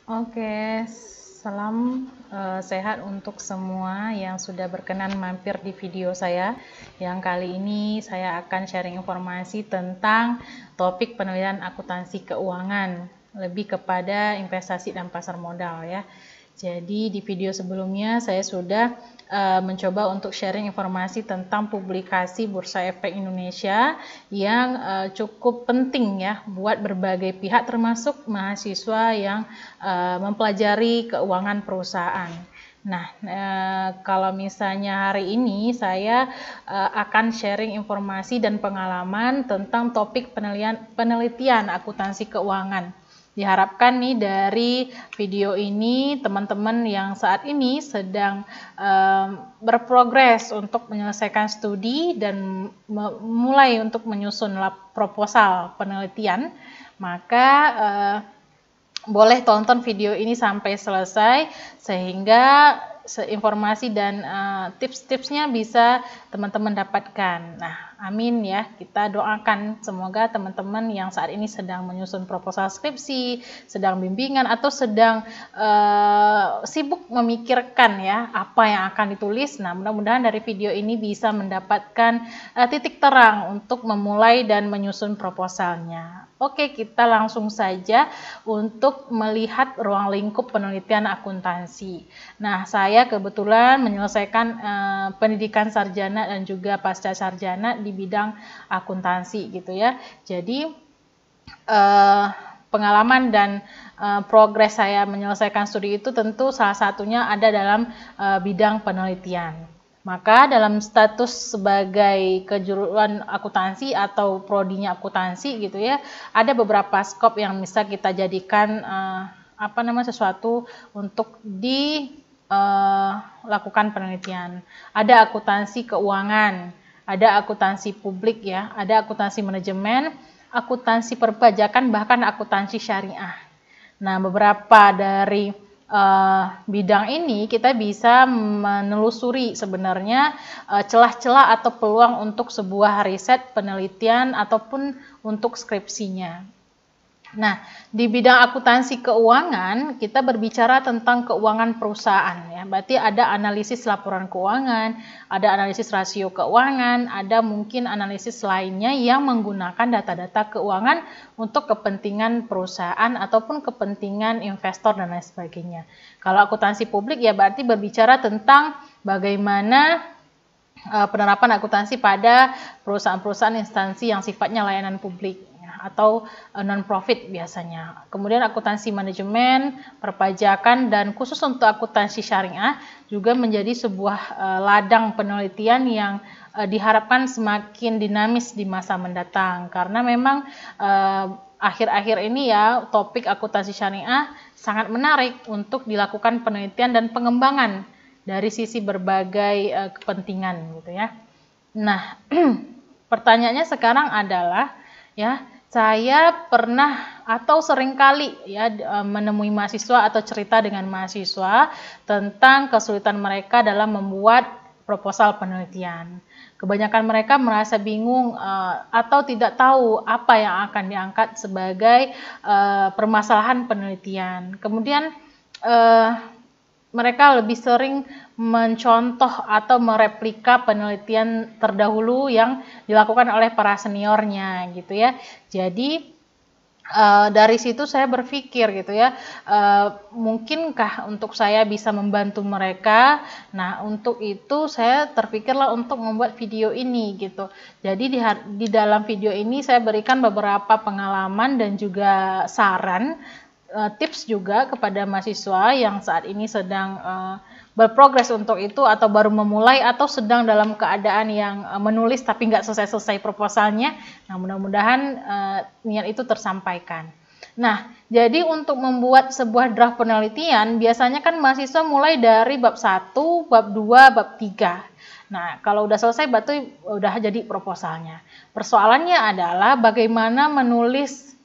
Oke, salam sehat untuk semua yang sudah berkenan mampir di video saya. Yang kali ini saya akan sharing informasi tentang topik penilaian akuntansi keuangan, lebih kepada investasi dan pasar modal ya. Jadi di video sebelumnya saya sudah mencoba untuk sharing informasi tentang publikasi Bursa Efek Indonesia yang cukup penting ya buat berbagai pihak termasuk mahasiswa yang mempelajari keuangan perusahaan. Nah, kalau misalnya hari ini saya akan sharing informasi dan pengalaman tentang topik penelitian akuntansi keuangan. Diharapkan nih dari video ini teman-teman yang saat ini sedang berprogres untuk menyelesaikan studi dan mulai untuk menyusun proposal penelitian, maka boleh tonton video ini sampai selesai sehingga informasi dan tips-tipsnya bisa teman-teman dapatkan. Nah, amin ya. Kita doakan semoga teman-teman yang saat ini sedang menyusun proposal skripsi, sedang bimbingan atau sedang sibuk memikirkan ya apa yang akan ditulis. Nah, mudah-mudahan dari video ini bisa mendapatkan titik terang untuk memulai dan menyusun proposalnya. Oke, kita langsung saja untuk melihat ruang lingkup penelitian akuntansi. Nah, saya kebetulan menyelesaikan pendidikan sarjana dan juga pasca sarjana di bidang akuntansi gitu ya. Jadi pengalaman dan progres saya menyelesaikan studi itu tentu salah satunya ada dalam bidang penelitian. Maka dalam status sebagai kejuruan akuntansi atau prodinya akuntansi gitu ya, ada beberapa skop yang bisa kita jadikan sesuatu untuk dilakukan penelitian. Ada akuntansi keuangan, ada akuntansi publik ya, ada akuntansi manajemen, akuntansi perpajakan, bahkan akuntansi syariah. Nah, beberapa dari bidang ini kita bisa menelusuri sebenarnya celah-celah atau peluang untuk sebuah riset penelitian ataupun untuk skripsinya. Nah, di bidang akuntansi keuangan kita berbicara tentang keuangan perusahaan ya. Berarti ada analisis laporan keuangan, ada analisis rasio keuangan, ada mungkin analisis lainnya yang menggunakan data-data keuangan untuk kepentingan perusahaan ataupun kepentingan investor dan lain sebagainya. Kalau akuntansi publik ya berarti berbicara tentang bagaimana penerapan akuntansi pada perusahaan-perusahaan instansi yang sifatnya layanan publik atau non-profit biasanya. Kemudian akuntansi manajemen, perpajakan, dan khusus untuk akuntansi syariah juga menjadi sebuah ladang penelitian yang diharapkan semakin dinamis di masa mendatang. Karena memang akhir-akhir ini ya topik akuntansi syariah sangat menarik untuk dilakukan penelitian dan pengembangan dari sisi berbagai kepentingan gitu ya. Nah, pertanyaannya sekarang adalah ya, saya pernah atau seringkali ya menemui mahasiswa atau cerita dengan mahasiswa tentang kesulitan mereka dalam membuat proposal penelitian. Kebanyakan mereka merasa bingung atau tidak tahu apa yang akan diangkat sebagai permasalahan penelitian. Kemudian mereka lebih sering mencontoh atau mereplika penelitian terdahulu yang dilakukan oleh para seniornya gitu ya. Jadi dari situ saya berpikir gitu ya, mungkinkah untuk saya bisa membantu mereka? Nah, untuk itu saya terpikirlah untuk membuat video ini gitu. Jadi di dalam video ini saya berikan beberapa pengalaman dan juga saran, tips juga kepada mahasiswa yang saat ini sedang berprogres untuk itu atau baru memulai atau sedang dalam keadaan yang menulis tapi nggak selesai-selesai proposalnya. Nah, mudah-mudahan niat itu tersampaikan. Nah, jadi untuk membuat sebuah draft penelitian biasanya kan mahasiswa mulai dari bab 1, bab 2, bab 3. Nah, kalau udah selesai berarti udah jadi proposalnya. Persoalannya adalah bagaimana menulis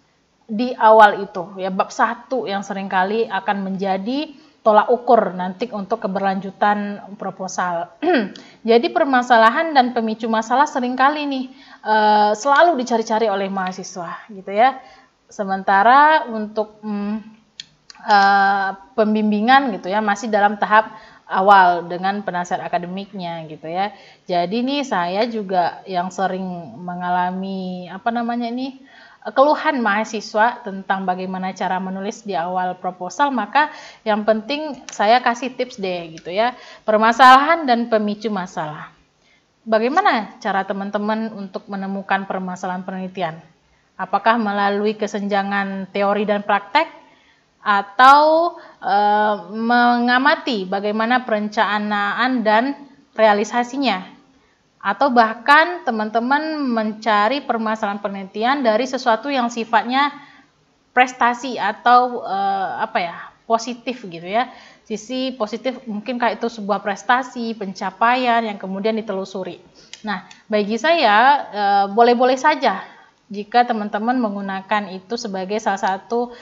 di awal itu ya, bab 1 yang seringkali akan menjadi tolak ukur nanti untuk keberlanjutan proposal. Jadi permasalahan dan pemicu masalah seringkali nih selalu dicari-cari oleh mahasiswa gitu ya. Sementara untuk pembimbingan gitu ya, masih dalam tahap awal dengan penasihat akademiknya gitu ya. Jadi nih saya juga yang sering mengalami keluhan mahasiswa tentang bagaimana cara menulis di awal proposal, maka yang penting saya kasih tips deh gitu ya. Permasalahan dan pemicu masalah. Bagaimana cara teman-teman untuk menemukan permasalahan penelitian? Apakah melalui kesenjangan teori dan praktek, atau mengamati bagaimana perencanaan dan realisasinya, atau bahkan teman-teman mencari permasalahan penelitian dari sesuatu yang sifatnya prestasi atau positif gitu ya. Sisi positif mungkinkah itu sebuah prestasi, pencapaian yang kemudian ditelusuri. Nah, bagi saya boleh-boleh saja jika teman-teman menggunakan itu sebagai salah satu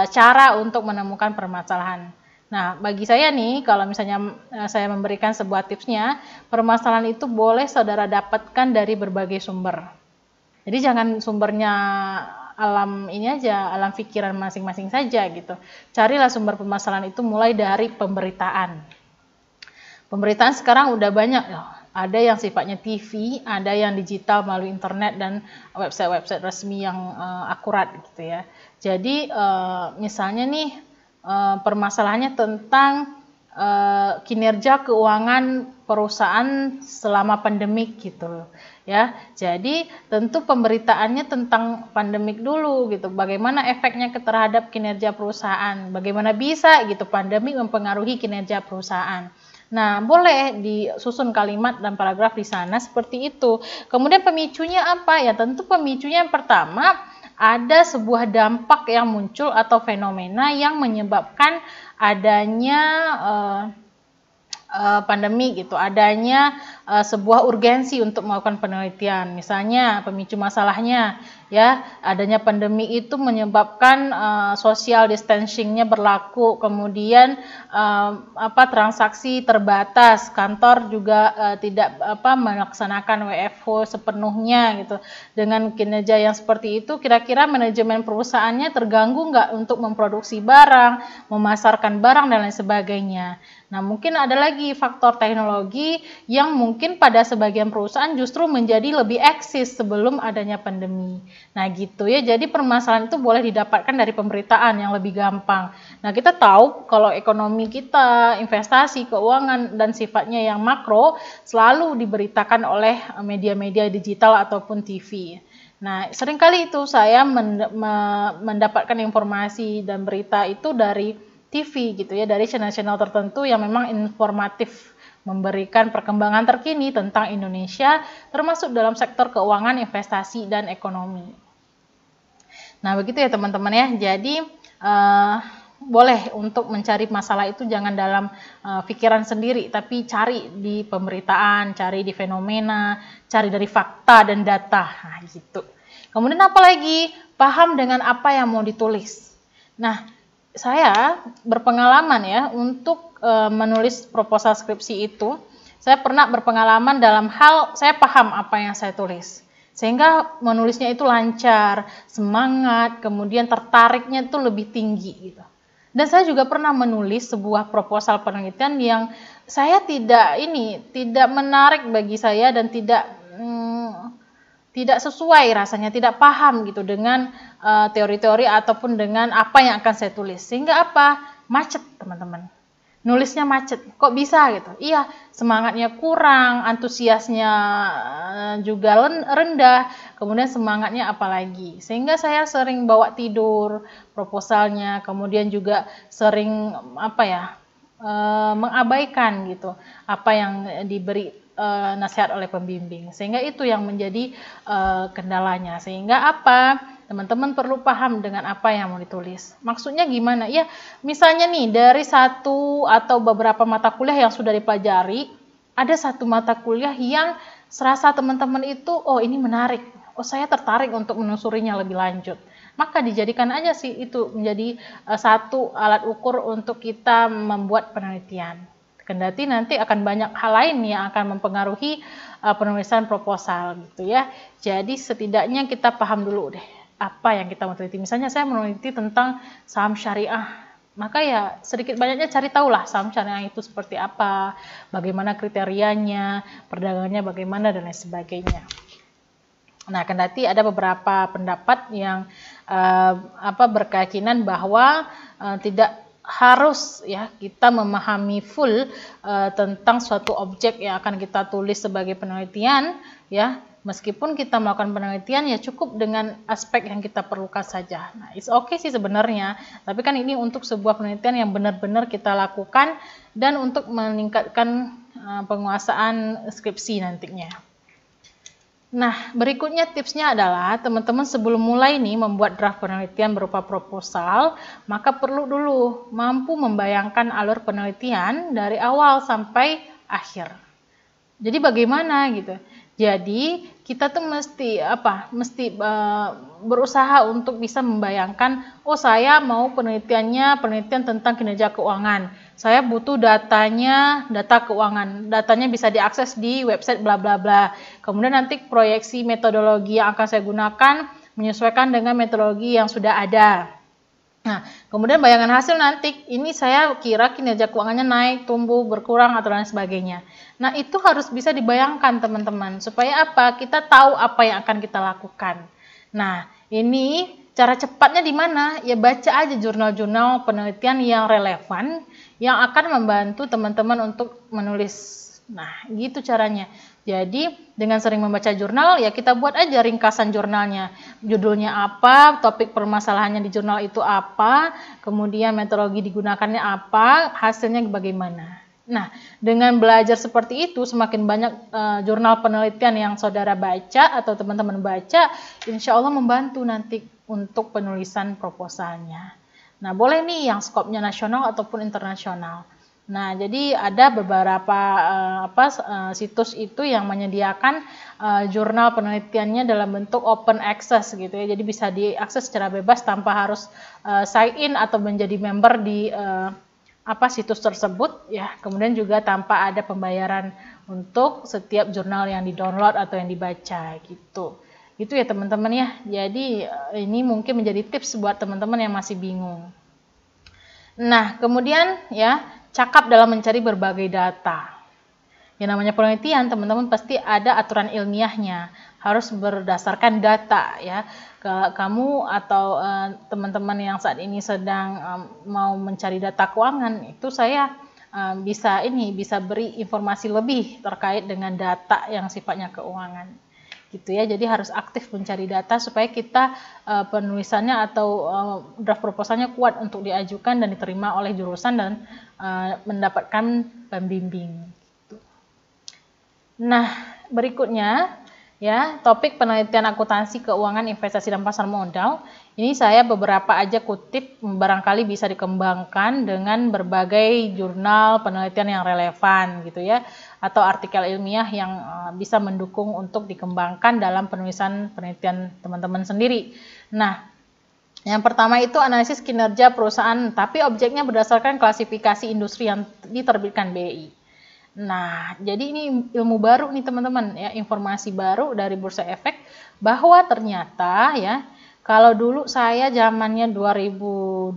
cara untuk menemukan permasalahan. Nah, bagi saya nih, kalau misalnya saya memberikan sebuah tipsnya, permasalahan itu boleh saudara dapatkan dari berbagai sumber. Jadi jangan sumbernya alam ini aja, alam pikiran masing-masing saja gitu. Carilah sumber permasalahan itu mulai dari pemberitaan. Pemberitaan sekarang udah banyak loh. Ada yang sifatnya TV, ada yang digital melalui internet dan website-website resmi yang akurat gitu ya. Jadi misalnya nih permasalahannya tentang kinerja keuangan perusahaan selama pandemik gitu ya. Jadi tentu pemberitaannya tentang pandemik dulu gitu. Bagaimana efeknya terhadap kinerja perusahaan? Bagaimana bisa gitu pandemik mempengaruhi kinerja perusahaan? Nah, boleh disusun kalimat dan paragraf di sana seperti itu. Kemudian pemicunya apa? Ya tentu pemicunya yang pertama ada sebuah dampak yang muncul atau fenomena yang menyebabkan adanya pandemi gitu, adanya sebuah urgensi untuk melakukan penelitian. Misalnya pemicu masalahnya ya, adanya pandemi itu menyebabkan social distancing-nya berlaku, kemudian transaksi terbatas, kantor juga tidak melaksanakan WFH sepenuhnya gitu. Dengan kinerja yang seperti itu, kira-kira manajemen perusahaannya terganggu nggak untuk memproduksi barang, memasarkan barang dan lain sebagainya. Nah, mungkin ada lagi faktor teknologi yang mungkin pada sebagian perusahaan justru menjadi lebih eksis sebelum adanya pandemi. Nah, gitu ya. Jadi permasalahan itu boleh didapatkan dari pemberitaan yang lebih gampang. Nah, kita tahu kalau ekonomi kita, investasi, keuangan, dan sifatnya yang makro selalu diberitakan oleh media-media digital ataupun TV. Nah, seringkali itu saya mendapatkan informasi dan berita itu dari TV gitu ya, dari channel-channel tertentu yang memang informatif, memberikan perkembangan terkini tentang Indonesia, termasuk dalam sektor keuangan, investasi, dan ekonomi. Nah, begitu ya teman-teman ya. Jadi boleh untuk mencari masalah itu jangan dalam pikiran sendiri, tapi cari di pemberitaan, cari di fenomena, cari dari fakta dan data. Nah, gitu. Kemudian apalagi paham dengan apa yang mau ditulis. Nah, saya berpengalaman ya untuk menulis proposal skripsi itu. Saya pernah berpengalaman dalam hal saya paham apa yang saya tulis. Sehingga menulisnya itu lancar, semangat, kemudian tertariknya itu lebih tinggi gitu. Dan saya juga pernah menulis sebuah proposal penelitian yang saya tidak menarik bagi saya dan tidak sesuai rasanya, tidak paham gitu dengan teori-teori ataupun dengan apa yang akan saya tulis. Sehingga apa? Macet, teman-teman. Nulisnya macet. Kok bisa gitu? Iya, semangatnya kurang, antusiasnya juga rendah, kemudian semangatnya apalagi. Sehingga saya sering bawa tidur proposalnya, kemudian juga sering mengabaikan gitu apa yang diberi nasihat oleh pembimbing, sehingga itu yang menjadi kendalanya. Sehingga apa? Teman-teman perlu paham dengan apa yang mau ditulis. Maksudnya gimana? Ya, misalnya nih dari satu atau beberapa mata kuliah yang sudah dipelajari, ada satu mata kuliah yang serasa teman-teman itu, oh ini menarik, oh saya tertarik untuk menelusurinya lebih lanjut. Maka dijadikan aja sih itu menjadi satu alat ukur untuk kita membuat penelitian. Kendati nanti akan banyak hal lain yang akan mempengaruhi penulisan proposal gitu ya. Jadi setidaknya kita paham dulu deh apa yang kita mau teliti. Misalnya saya meneliti tentang saham syariah. Maka ya sedikit banyaknya cari tahulah saham syariah itu seperti apa, bagaimana kriterianya, perdagangannya bagaimana dan lain sebagainya. Nah, kendati ada beberapa pendapat yang berkeyakinan bahwa tidak harus ya kita memahami full tentang suatu objek yang akan kita tulis sebagai penelitian ya. Meskipun kita melakukan penelitian ya cukup dengan aspek yang kita perlukan saja. Nah, it's okay sih sebenarnya, tapi kan ini untuk sebuah penelitian yang benar-benar kita lakukan dan untuk meningkatkan penguasaan skripsi nantinya. Nah, berikutnya tipsnya adalah teman-teman sebelum mulai nih membuat draft penelitian berupa proposal, maka perlu dulu mampu membayangkan alur penelitian dari awal sampai akhir. Jadi bagaimana gitu? Jadi kita tuh mesti berusaha untuk bisa membayangkan, oh saya mau penelitian tentang kinerja keuangan. Saya butuh data keuangan. Datanya bisa diakses di website bla bla bla. Kemudian nanti proyeksi metodologi yang akan saya gunakan menyesuaikan dengan metodologi yang sudah ada. Nah, kemudian bayangan hasil nanti, ini saya kira kinerja keuangannya naik, tumbuh, berkurang, atau lain sebagainya. Nah, itu harus bisa dibayangkan teman-teman, supaya apa? Kita tahu apa yang akan kita lakukan. Nah, ini cara cepatnya di mana? Ya baca aja jurnal-jurnal penelitian yang relevan, yang akan membantu teman-teman untuk menulis. Nah, gitu caranya. Jadi, dengan sering membaca jurnal, ya kita buat aja ringkasan jurnalnya. Judulnya apa, topik permasalahannya di jurnal itu apa, kemudian metodologi digunakannya apa, hasilnya bagaimana. Nah, dengan belajar seperti itu, semakin banyak jurnal penelitian yang saudara baca atau teman-teman baca, insya Allah membantu nanti untuk penulisan proposalnya. Nah, boleh nih yang skopnya nasional ataupun internasional. Nah, jadi ada beberapa situs itu yang menyediakan jurnal penelitiannya dalam bentuk open access gitu ya. Jadi bisa diakses secara bebas tanpa harus sign in atau menjadi member di situs tersebut ya. Kemudian juga tanpa ada pembayaran untuk setiap jurnal yang di-download atau yang dibaca gitu. Gitu ya teman-teman ya. Jadi ini mungkin menjadi tips buat teman-teman yang masih bingung. Nah, kemudian ya cakap dalam mencari berbagai data. Yang namanya penelitian, teman-teman pasti ada aturan ilmiahnya, harus berdasarkan data ya. Kamu atau teman-teman yang saat ini sedang mau mencari data keuangan, itu saya bisa beri informasi lebih terkait dengan data yang sifatnya keuangan. Gitu ya, jadi harus aktif mencari data supaya kita penulisannya atau draft proposalnya kuat untuk diajukan dan diterima oleh jurusan dan mendapatkan pembimbing. Gitu. Nah, berikutnya ya topik penelitian akuntansi keuangan investasi dan pasar modal. Ini saya beberapa aja kutip, barangkali bisa dikembangkan dengan berbagai jurnal penelitian yang relevan gitu ya, atau artikel ilmiah yang bisa mendukung untuk dikembangkan dalam penulisan penelitian teman-teman sendiri. Nah, yang pertama itu analisis kinerja perusahaan, tapi objeknya berdasarkan klasifikasi industri yang diterbitkan BI. Nah, jadi ini ilmu baru nih teman-teman ya, informasi baru dari Bursa Efek bahwa ternyata ya, kalau dulu saya zamannya 2012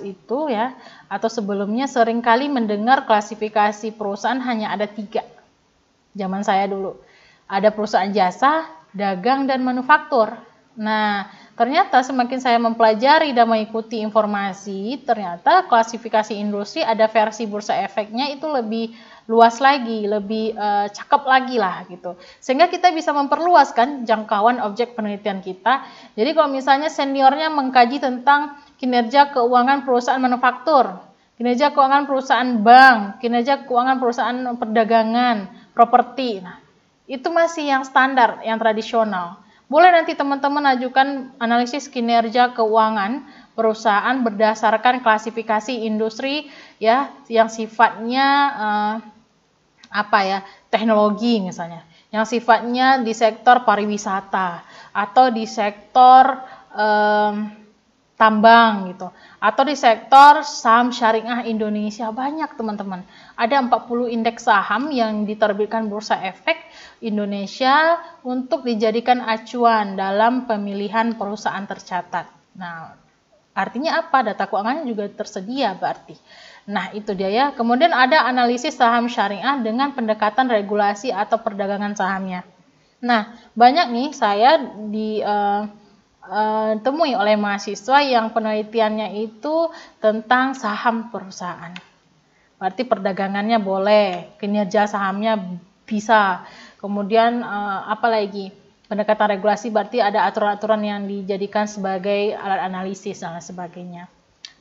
itu ya, atau sebelumnya seringkali mendengar klasifikasi perusahaan hanya ada 3. Zaman saya dulu. Ada perusahaan jasa, dagang, dan manufaktur. Nah, ternyata semakin saya mempelajari dan mengikuti informasi, ternyata klasifikasi industri ada versi Bursa Efeknya itu lebih luas lagi, lebih cakep lagi lah gitu. Sehingga kita bisa memperluaskan jangkauan objek penelitian kita. Jadi kalau misalnya seniornya mengkaji tentang kinerja keuangan perusahaan manufaktur, kinerja keuangan perusahaan bank, kinerja keuangan perusahaan perdagangan, properti. Nah, itu masih yang standar, yang tradisional. Boleh nanti teman-teman ajukan analisis kinerja keuangan perusahaan berdasarkan klasifikasi industri ya yang sifatnya teknologi misalnya, yang sifatnya di sektor pariwisata atau di sektor tambang gitu, atau di sektor saham syariah Indonesia. Banyak teman-teman, ada 40 indeks saham yang diterbitkan Bursa Efek Indonesia untuk dijadikan acuan dalam pemilihan perusahaan tercatat. Nah, Artinya apa? Data keuangannya juga tersedia berarti. Nah, itu dia ya. Kemudian ada analisis saham syariah dengan pendekatan regulasi atau perdagangan sahamnya. Nah, banyak nih saya temui oleh mahasiswa yang penelitiannya itu tentang saham perusahaan. Berarti perdagangannya boleh, kinerja sahamnya bisa. Kemudian apa lagi? Pendekatan regulasi berarti ada aturan-aturan yang dijadikan sebagai alat analisis dan sebagainya.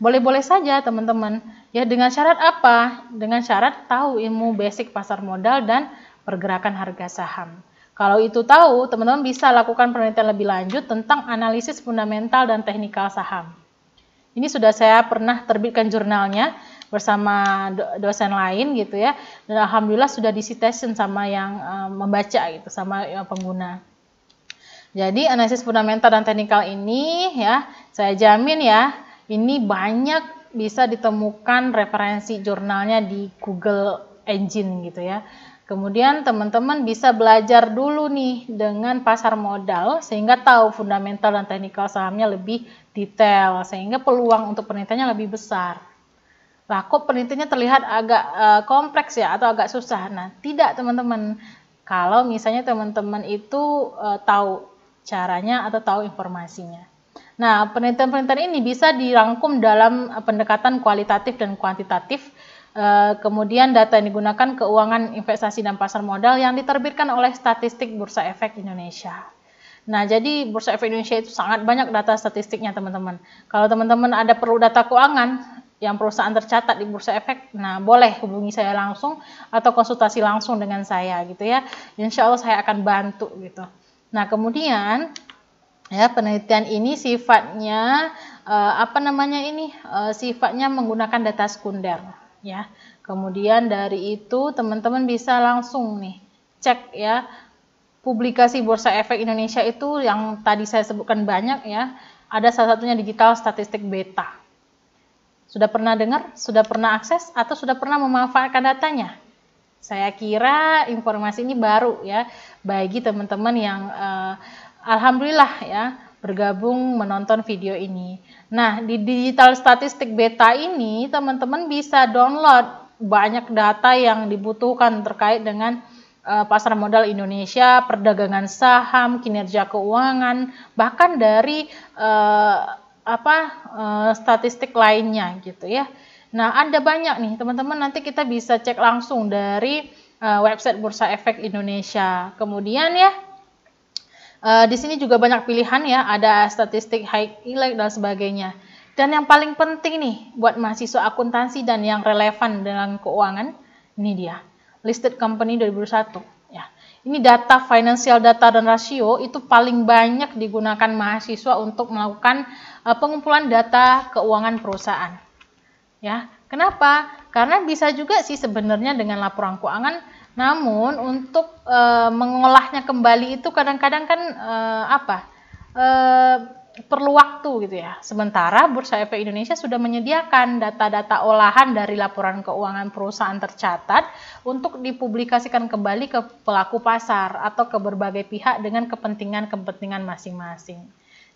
Boleh-boleh saja teman-teman. Ya, dengan syarat apa? Dengan syarat tahu ilmu basic pasar modal dan pergerakan harga saham. Kalau itu tahu, teman-teman bisa lakukan penelitian lebih lanjut tentang analisis fundamental dan teknikal saham. Ini sudah saya pernah terbitkan jurnalnya bersama dosen lain gitu ya. Dan alhamdulillah sudah di-citation sama yang membaca gitu, sama pengguna. Jadi analisis fundamental dan teknikal ini ya, saya jamin ya, ini banyak bisa ditemukan referensi jurnalnya di Google Engine gitu ya. Kemudian teman-teman bisa belajar dulu nih dengan pasar modal sehingga tahu fundamental dan teknikal sahamnya lebih detail sehingga peluang untuk penelitiannya lebih besar. Lah kok penelitiannya terlihat agak kompleks ya atau agak susah? Nah, tidak teman-teman. Kalau misalnya teman-teman itu tahu caranya atau tahu informasinya. Nah, penelitian-penelitian ini bisa dirangkum dalam pendekatan kualitatif dan kuantitatif. Kemudian data yang digunakan keuangan investasi dan pasar modal yang diterbitkan oleh Statistik Bursa Efek Indonesia. Nah, jadi Bursa Efek Indonesia itu sangat banyak data statistiknya teman-teman. Kalau teman-teman ada perlu data keuangan yang perusahaan tercatat di Bursa Efek, nah boleh hubungi saya langsung atau konsultasi langsung dengan saya gitu ya. Insya Allah saya akan bantu gitu. Nah, kemudian ya penelitian ini sifatnya sifatnya menggunakan data sekunder ya. Kemudian dari itu teman-teman bisa langsung nih cek ya publikasi Bursa Efek Indonesia itu yang tadi saya sebutkan banyak ya. Ada salah satunya digital statistik beta. Sudah pernah dengar? Sudah pernah akses atau sudah pernah memanfaatkan datanya? Saya kira informasi ini baru ya bagi teman-teman yang alhamdulillah ya bergabung menonton video ini. Nah, di digital statistik beta ini teman-teman bisa download banyak data yang dibutuhkan terkait dengan pasar modal Indonesia, perdagangan saham, kinerja keuangan, bahkan dari statistik lainnya gitu ya. Nah, ada banyak nih teman-teman, nanti kita bisa cek langsung dari website Bursa Efek Indonesia. Kemudian ya di sini juga banyak pilihan ya, ada statistik highlight dan sebagainya. Dan yang paling penting nih buat mahasiswa akuntansi dan yang relevan dengan keuangan, ini dia, listed company 2021 ya. Ini data financial data dan rasio itu paling banyak digunakan mahasiswa untuk melakukan pengumpulan data keuangan perusahaan. Ya, kenapa? Karena bisa juga sih sebenarnya dengan laporan keuangan. Namun untuk mengolahnya kembali itu kadang-kadang kan perlu waktu gitu ya. Sementara Bursa Efek Indonesia sudah menyediakan data-data olahan dari laporan keuangan perusahaan tercatat untuk dipublikasikan kembali ke pelaku pasar atau ke berbagai pihak dengan kepentingan-kepentingan masing-masing.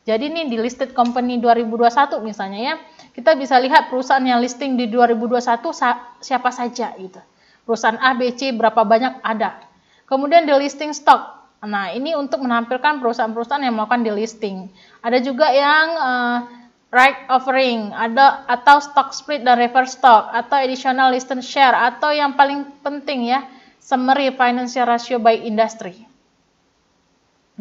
Jadi nih di listed company 2021 misalnya ya, kita bisa lihat perusahaan yang listing di 2021 siapa saja gitu. Perusahaan A, B, C berapa banyak ada. Kemudian delisting stock. Nah, ini untuk menampilkan perusahaan-perusahaan yang melakukan delisting. Ada juga yang right offering, ada atau stock split dan reverse stock, atau additional listed share, atau yang paling penting ya, summary financial ratio by industry.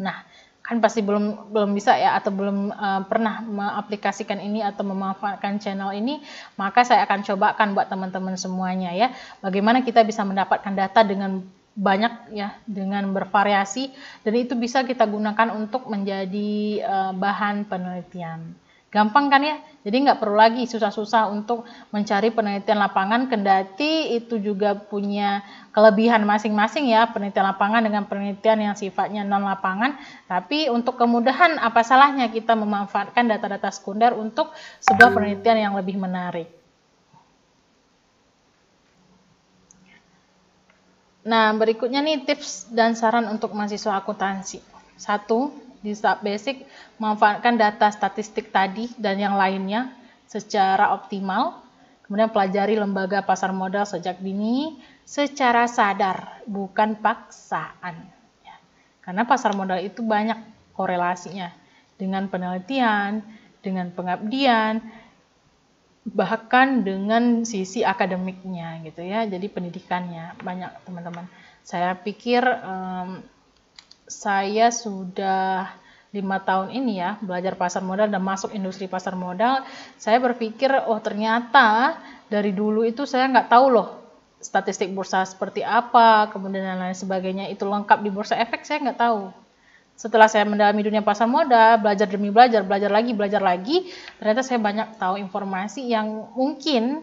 Nah, kan pasti belum bisa ya atau belum pernah mengaplikasikan ini atau memanfaatkan channel ini, maka saya akan cobakan buat teman-teman semuanya ya. Bagaimana kita bisa mendapatkan data dengan banyak ya, dengan bervariasi, dan itu bisa kita gunakan untuk menjadi bahan penelitian. Gampang kan ya? Jadi nggak perlu lagi susah-susah untuk mencari penelitian lapangan, kendati itu juga punya kelebihan masing-masing ya, penelitian lapangan dengan penelitian yang sifatnya non lapangan. Tapi untuk kemudahan, apa salahnya kita memanfaatkan data-data sekunder untuk sebuah penelitian yang lebih menarik. Nah, berikutnya nih tips dan saran untuk mahasiswa akuntansi. 1. di tahap basic memanfaatkan data statistik tadi dan yang lainnya secara optimal. Kemudian pelajari lembaga pasar modal sejak dini secara sadar, bukan paksaan. Ya. Karena pasar modal itu banyak korelasinya dengan penelitian, dengan pengabdian, bahkan dengan sisi akademiknya gitu ya. Jadi pendidikannya banyak teman-teman. Saya pikir saya sudah 5 tahun ini ya belajar pasar modal dan masuk industri pasar modal. Saya berpikir oh ternyata dari dulu itu saya nggak tahu loh statistik bursa seperti apa, kemudian dan lain sebagainya itu lengkap di Bursa Efek, saya nggak tahu. Setelah saya mendalami dunia pasar modal, belajar demi belajar lagi, ternyata saya banyak tahu informasi yang mungkin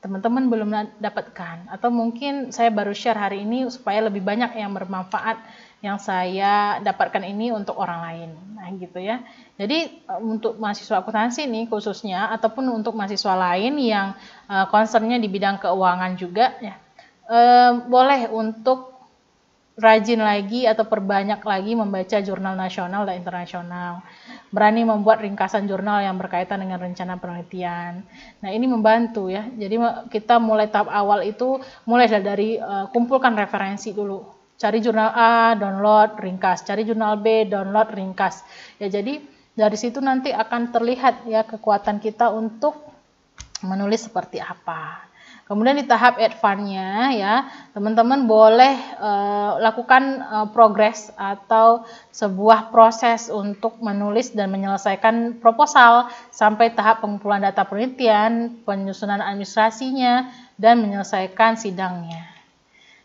teman-teman belum dapatkan, atau mungkin saya baru share hari ini supaya lebih banyak yang bermanfaat yang saya dapatkan ini untuk orang lain. Nah gitu ya. Jadi untuk mahasiswa akuntansi nih khususnya, ataupun untuk mahasiswa lain yang concernnya di bidang keuangan juga ya, boleh untuk rajin lagi atau perbanyak lagi membaca jurnal nasional dan internasional. Berani membuat ringkasan jurnal yang berkaitan dengan rencana penelitian. Nah ini membantu ya. Jadi kita mulai tahap awal itu mulai dari kumpulkan referensi dulu. Cari jurnal A, download, ringkas. Cari jurnal B, download, ringkas. Ya jadi dari situ nanti akan terlihat ya kekuatan kita untuk menulis seperti apa. Kemudian di tahap advance-nya ya, teman-teman boleh lakukan progres atau sebuah proses untuk menulis dan menyelesaikan proposal sampai tahap pengumpulan data penelitian, penyusunan administrasinya, dan menyelesaikan sidangnya.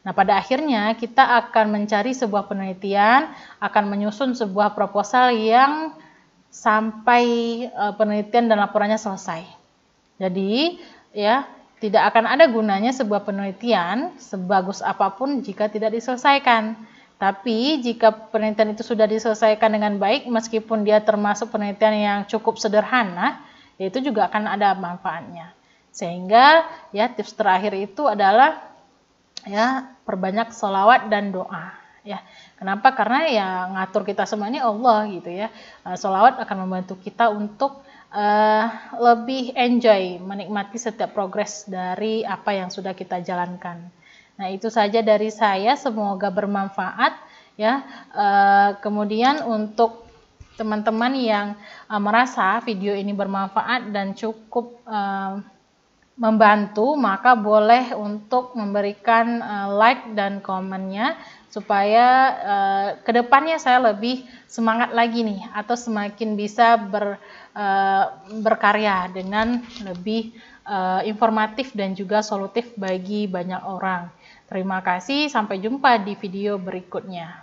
Nah, pada akhirnya kita akan mencari sebuah penelitian, akan menyusun sebuah proposal yang sampai penelitian dan laporannya selesai. Jadi, ya, tidak akan ada gunanya sebuah penelitian sebagus apapun jika tidak diselesaikan. Tapi jika penelitian itu sudah diselesaikan dengan baik, meskipun dia termasuk penelitian yang cukup sederhana, itu juga akan ada manfaatnya. Sehingga ya tips terakhir itu adalah ya perbanyak sholawat dan doa. Ya, kenapa? Karena ya ngatur kita semua ini Allah gitu ya. Sholawat akan membantu kita untuk lebih enjoy, menikmati setiap progres dari apa yang sudah kita jalankan. Nah itu saja dari saya, semoga bermanfaat ya. Kemudian untuk teman-teman yang merasa video ini bermanfaat dan cukup membantu, maka boleh untuk memberikan like dan komennya supaya kedepannya saya lebih semangat lagi nih, atau semakin bisa berkarya dengan lebih informatif dan juga solutif bagi banyak orang. Terima kasih, sampai jumpa di video berikutnya.